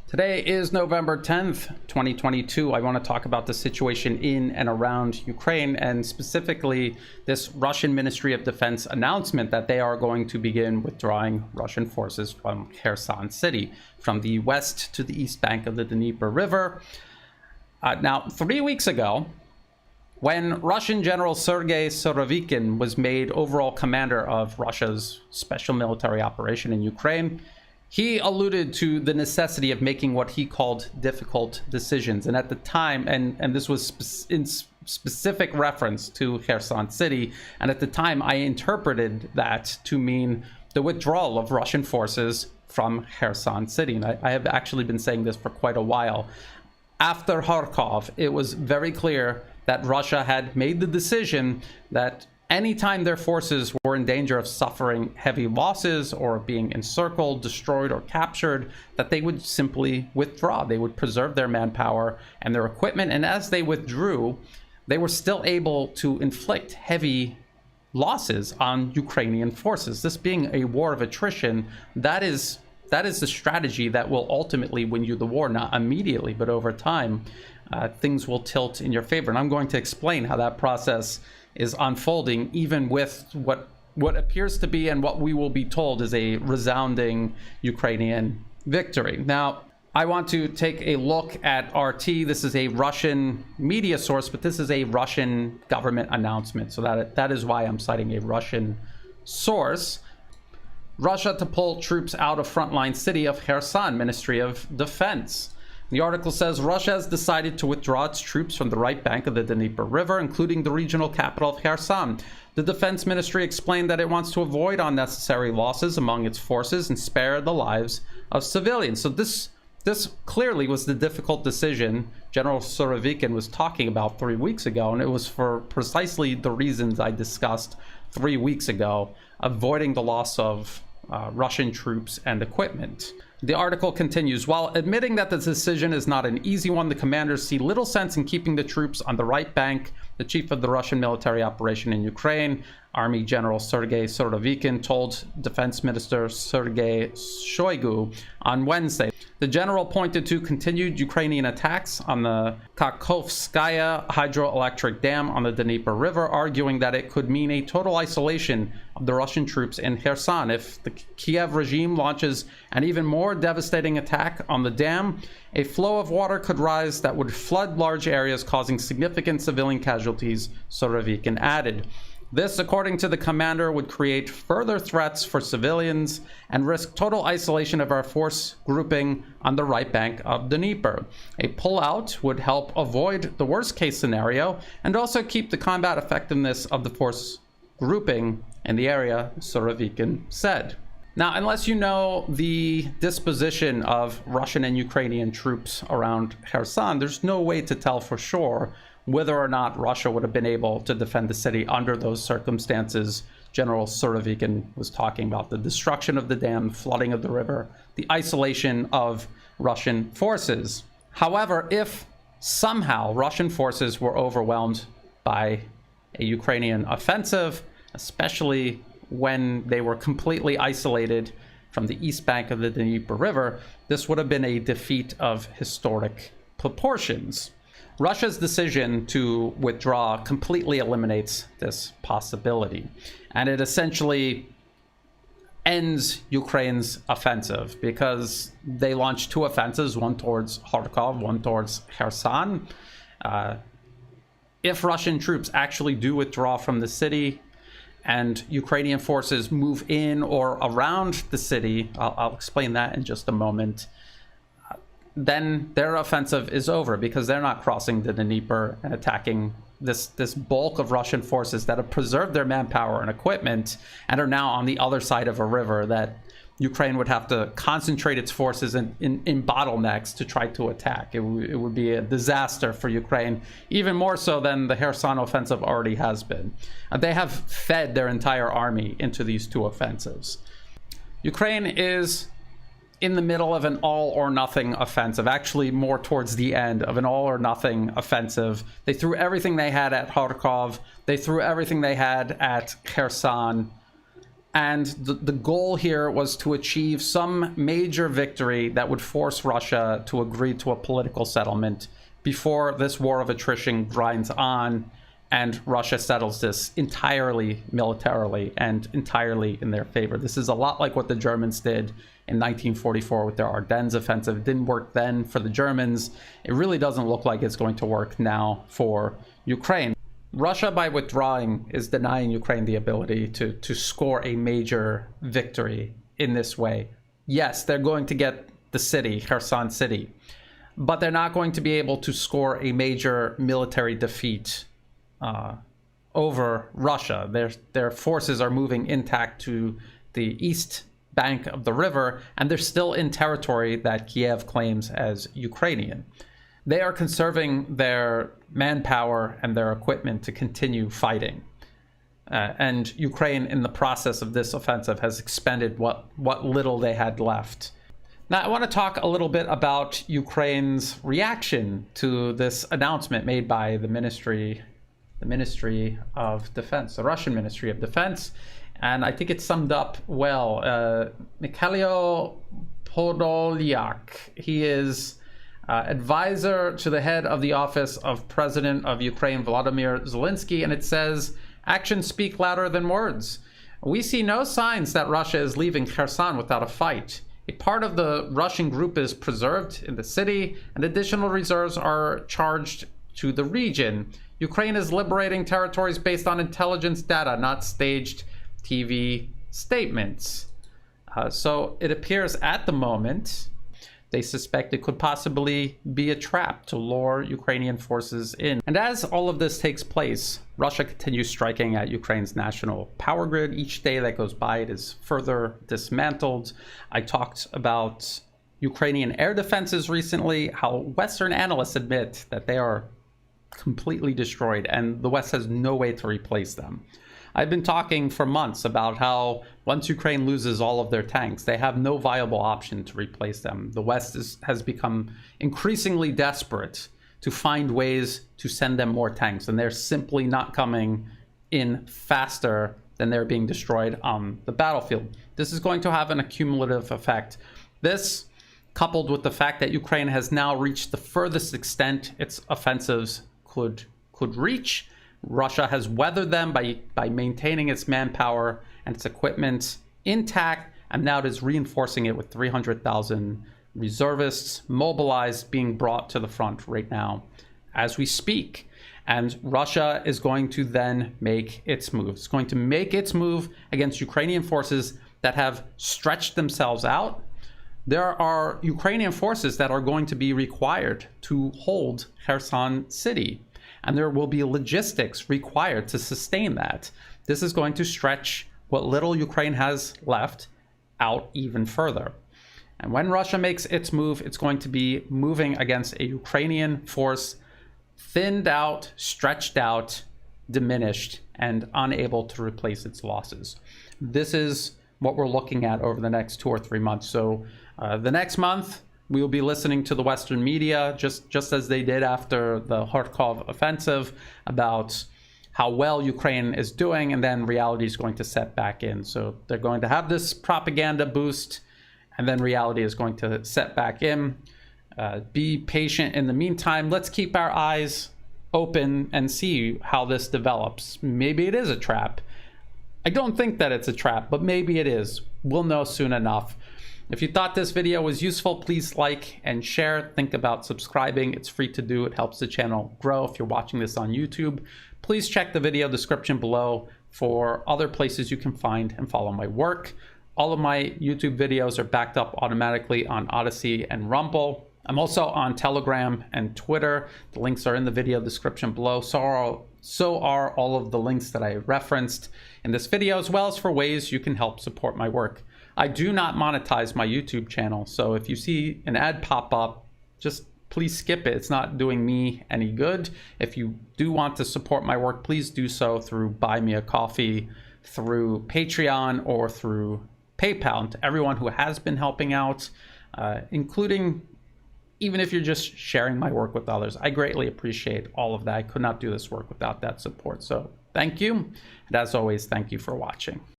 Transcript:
Today is November 10th, 2022. I want to talk about the situation in and around Ukraine, and specifically this Russian Ministry of Defense announcement that they are going to begin withdrawing Russian forces from Kherson city, from the west to the east bank of the Dnieper River. Now, 3 weeks ago, when Russian General Sergei Surovikin was made overall commander of Russia's special military operation in Ukraine, he alluded to the necessity of making what he called difficult decisions. And at the time, and this was in specific reference to Kherson city, and at the time I interpreted that to mean the withdrawal of Russian forces from Kherson city. And I have actually been saying this for quite a while. After Kharkov, it was very clear that Russia had made the decision that anytime their forces were in danger of suffering heavy losses or being encircled, destroyed, or captured, that they would simply withdraw. They would preserve their manpower and their equipment. And as they withdrew, they were still able to inflict heavy losses on Ukrainian forces. This being a war of attrition, that is the strategy that will ultimately win you the war, not immediately, but over time. Things will tilt in your favor. And I'm going to explain how that process is unfolding, even with what appears to be and what we will be told is a resounding Ukrainian victory. Now, I want to take a look at RT. This is a Russian media source, but this is a Russian government announcement. So that is why I'm citing a Russian source. Russia to pull troops out of frontline city of Kherson, Ministry of Defense. The article says Russia has decided to withdraw its troops from the right bank of the Dnieper River, including the regional capital of Kherson. The defense ministry explained that it wants to avoid unnecessary losses among its forces and spare the lives of civilians. So this clearly was the difficult decision General Surovikin was talking about 3 weeks ago, and it was for precisely the reasons I discussed 3 weeks ago, avoiding the loss of Russian troops and equipment. The article continues, while admitting that the decision is not an easy one, the commanders see little sense in keeping the troops on the right bank. The chief of the Russian military operation in Ukraine, Army General Sergei Surovikin, told Defense Minister Sergei Shoigu on Wednesday. The general pointed to continued Ukrainian attacks on the Kakhovskaya hydroelectric dam on the Dnieper River, arguing that it could mean a total isolation of the Russian troops in Kherson. If the Kiev regime launches an even more devastating attack on the dam, a flow of water could rise that would flood large areas, causing significant civilian casualties, Surovikin added. This, according to the commander, would create further threats for civilians and risk total isolation of our force grouping on the right bank of the Dnieper. A pullout would help avoid the worst-case scenario and also keep the combat effectiveness of the force grouping in the area, Surovikin said. Now, unless you know the disposition of Russian and Ukrainian troops around Kherson, there's no way to tell for sure whether or not Russia would have been able to defend the city under those circumstances General Surovikin was talking about: the destruction of the dam, flooding of the river, the isolation of Russian forces. However, if somehow Russian forces were overwhelmed by a Ukrainian offensive, especially when they were completely isolated from the east bank of the Dnieper River, this would have been a defeat of historic proportions. Russia's decision to withdraw completely eliminates this possibility, and it essentially ends Ukraine's offensive because they launched two offensives, one towards Kharkov, one towards Kherson. If Russian troops actually do withdraw from the city and Ukrainian forces move in or around the city, I'll explain that in just a moment, then their offensive is over because they're not crossing the Dnieper and attacking this bulk of Russian forces that have preserved their manpower and equipment and are now on the other side of a river that Ukraine would have to concentrate its forces in bottlenecks to try to attack. It would be a disaster for Ukraine, even more so than the Kherson offensive already has been. They have fed their entire army into these two offensives. Ukraine is in the middle of an all-or-nothing offensive, actually more towards the end of an all-or-nothing offensive. They threw everything they had at Kharkov. They threw everything they had at Kherson. And the goal here was to achieve some major victory that would force Russia to agree to a political settlement before this war of attrition grinds on and Russia settles this entirely militarily and entirely in their favor. This is a lot like what the Germans did in 1944 with their Ardennes offensive. It didn't work then for the Germans. It really doesn't look like it's going to work now for Ukraine. Russia, by withdrawing, is denying Ukraine the ability to score a major victory in this way. Yes, they're going to get the city, Kherson city, but they're not going to be able to score a major military defeat over Russia. Their forces are moving intact to the east bank of the river, and they're still in territory that Kiev claims as Ukrainian. They are conserving their manpower and their equipment to continue fighting. And Ukraine, in the process of this offensive, has expended what little they had left. Now, I want to talk a little bit about Ukraine's reaction to this announcement made by the Ministry of Defense, the Russian Ministry of Defense. And I think it's summed up well. Mikhailo Podolyak, he is advisor to the head of the office of President of Ukraine, Volodymyr Zelensky, and it says, actions speak louder than words. We see no signs that Russia is leaving Kherson without a fight. A part of the Russian group is preserved in the city, and additional reserves are charged to the region. Ukraine is liberating territories based on intelligence data, not staged TV statements. So it appears at the moment they suspect it could possibly be a trap to lure Ukrainian forces in. And as all of this takes place, Russia continues striking at Ukraine's national power grid. Each day that goes by, it is further dismantled. I talked about Ukrainian air defenses recently, how Western analysts admit that they are completely destroyed and the West has no way to replace them. I've been talking for months about how once Ukraine loses all of their tanks, they have no viable option to replace them. The West has become increasingly desperate to find ways to send them more tanks, and they're simply not coming in faster than they're being destroyed on the battlefield. This is going to have an accumulative effect. This, coupled with the fact that Ukraine has now reached the furthest extent its offensives could reach. Russia has weathered them by maintaining its manpower and its equipment intact, and now it is reinforcing it with 300,000 reservists mobilized, being brought to the front right now as we speak. And Russia is going to then make its move. It's going to make its move against Ukrainian forces that have stretched themselves out. There are Ukrainian forces that are going to be required to hold Kherson city, and there will be logistics required to sustain that. This is going to stretch what little Ukraine has left out even further. And when Russia makes its move, it's going to be moving against a Ukrainian force thinned out, stretched out, diminished, and unable to replace its losses. This is what we're looking at over the next 2 or 3 months. So the next month, we will be listening to the Western media, just as they did after the Kharkov offensive, about how well Ukraine is doing, and then reality is going to set back in. So they're going to have this propaganda boost, and then reality is going to set back in. Be patient in the meantime. Let's keep our eyes open and see how this develops. Maybe it is a trap. I don't think that it's a trap, but maybe it is. We'll know soon enough. If you thought this video was useful, please like and share. Think about subscribing. It's free to do. It helps the channel grow. If you're watching this on YouTube, please check the video description below for other places you can find and follow my work. All of my YouTube videos are backed up automatically on Odyssey and Rumble. I'm also on Telegram and Twitter. The links are in the video description below. So are all of the links that I referenced in this video, as well as for ways you can help support my work. I do not monetize my YouTube channel, so if you see an ad pop up, just please skip it. It's not doing me any good. If you do want to support my work, please do so through Buy Me a Coffee, through Patreon, or through PayPal. And to everyone who has been helping out, including even if you're just sharing my work with others, I greatly appreciate all of that. I could not do this work without that support. So thank you. And as always, thank you for watching.